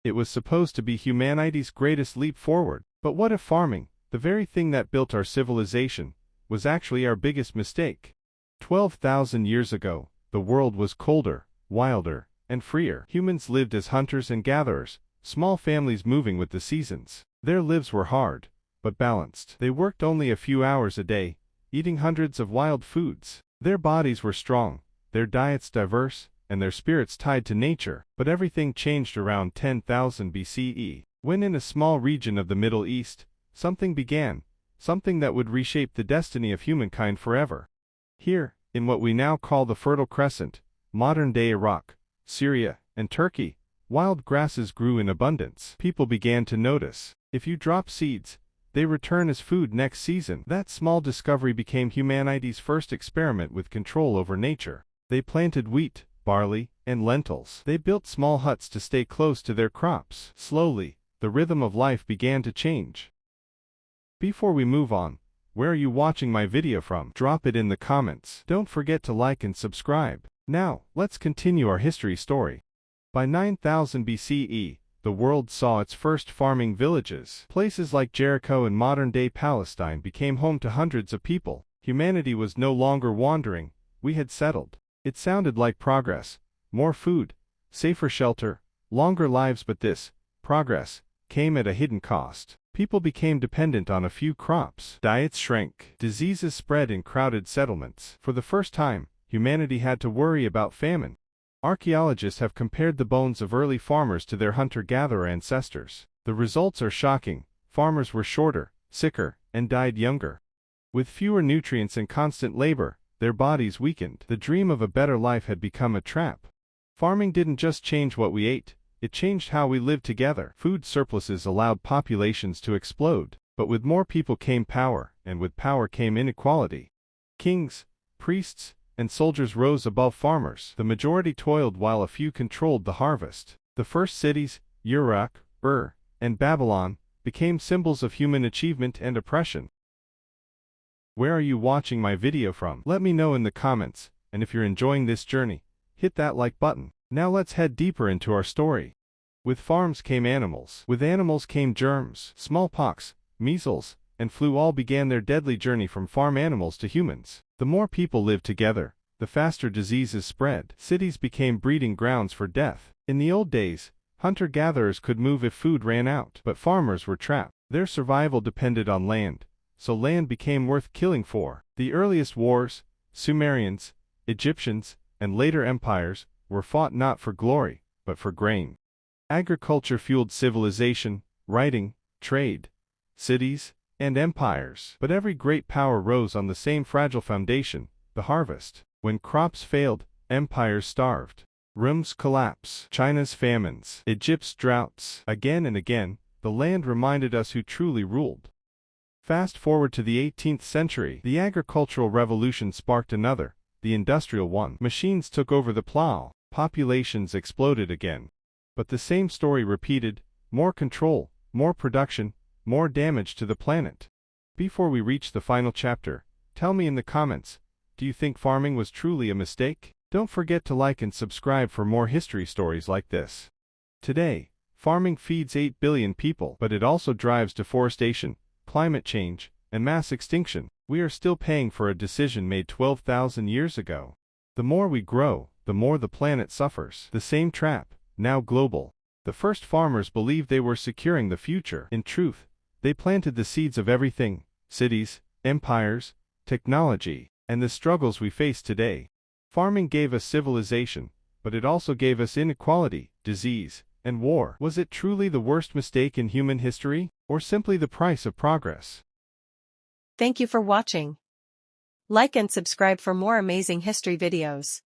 It was supposed to be humanity's greatest leap forward. But what if farming, the very thing that built our civilization, was actually our biggest mistake? 12,000 years ago, the world was colder, wilder, and freer. Humans lived as hunters and gatherers, small families moving with the seasons. Their lives were hard, but balanced. They worked only a few hours a day, eating hundreds of wild foods. Their bodies were strong, their diets diverse, and their spirits tied to nature. But everything changed around 10,000 BCE, when in a small region of the Middle East, something began, something that would reshape the destiny of humankind forever. Here, in what we now call the Fertile Crescent, modern-day Iraq, Syria, and Turkey, wild grasses grew in abundance. People began to notice. If you drop seeds, they return as food next season. That small discovery became humanity's first experiment with control over nature. They planted wheat, barley, and lentils. They built small huts to stay close to their crops. Slowly, the rhythm of life began to change. Before we move on, where are you watching my video from? Drop it in the comments. Don't forget to like and subscribe. Now, let's continue our history story. By 9000 BCE, the world saw its first farming villages. Places like Jericho and modern-day Palestine became home to hundreds of people. Humanity was no longer wandering, we had settled. It sounded like progress, more food, safer shelter, longer lives, but this progress came at a hidden cost. People became dependent on a few crops. Diets shrank. Diseases spread in crowded settlements. For the first time, humanity had to worry about famine. Archaeologists have compared the bones of early farmers to their hunter-gatherer ancestors. The results are shocking. Farmers were shorter, sicker, and died younger. With fewer nutrients and constant labor, their bodies weakened. The dream of a better life had become a trap. Farming didn't just change what we ate, it changed how we lived together. Food surpluses allowed populations to explode, but with more people came power, and with power came inequality. Kings, priests, and soldiers rose above farmers. The majority toiled while a few controlled the harvest. The first cities, Uruk, Ur, and Babylon, became symbols of human achievement and oppression. Where are you watching my video from? Let me know in the comments, and if you're enjoying this journey, hit that like button. Now let's head deeper into our story. With farms came animals. With animals came germs. Smallpox, measles, and flu all began their deadly journey from farm animals to humans. The more people lived together, the faster diseases spread. Cities became breeding grounds for death. In the old days, hunter-gatherers could move if food ran out, but farmers were trapped. Their survival depended on land, so land became worth killing for. The earliest wars, Sumerians, Egyptians, and later empires, were fought not for glory, but for grain. Agriculture fueled civilization, writing, trade, cities, and empires. But every great power rose on the same fragile foundation, the harvest. When crops failed, empires starved. Rome's collapse, China's famines, Egypt's droughts. Again and again, the land reminded us who truly ruled. Fast forward to the 18th century, the agricultural revolution sparked another, the industrial one. Machines took over the plow, populations exploded again. But the same story repeated: more control, more production, more damage to the planet. Before we reach the final chapter, tell me in the comments, do you think farming was truly a mistake? Don't forget to like and subscribe for more history stories like this. Today, farming feeds 8 billion people, but it also drives deforestation, climate change, and mass extinction. We are still paying for a decision made 12,000 years ago. The more we grow, the more the planet suffers. The same trap, now global. The first farmers believed they were securing the future. In truth, they planted the seeds of everything: cities, empires, technology, and the struggles we face today. Farming gave us civilization, but it also gave us inequality, disease, and war. Was it truly the worst mistake in human history, or simply the price of progress? Thank you for watching. Like and subscribe for more amazing history videos.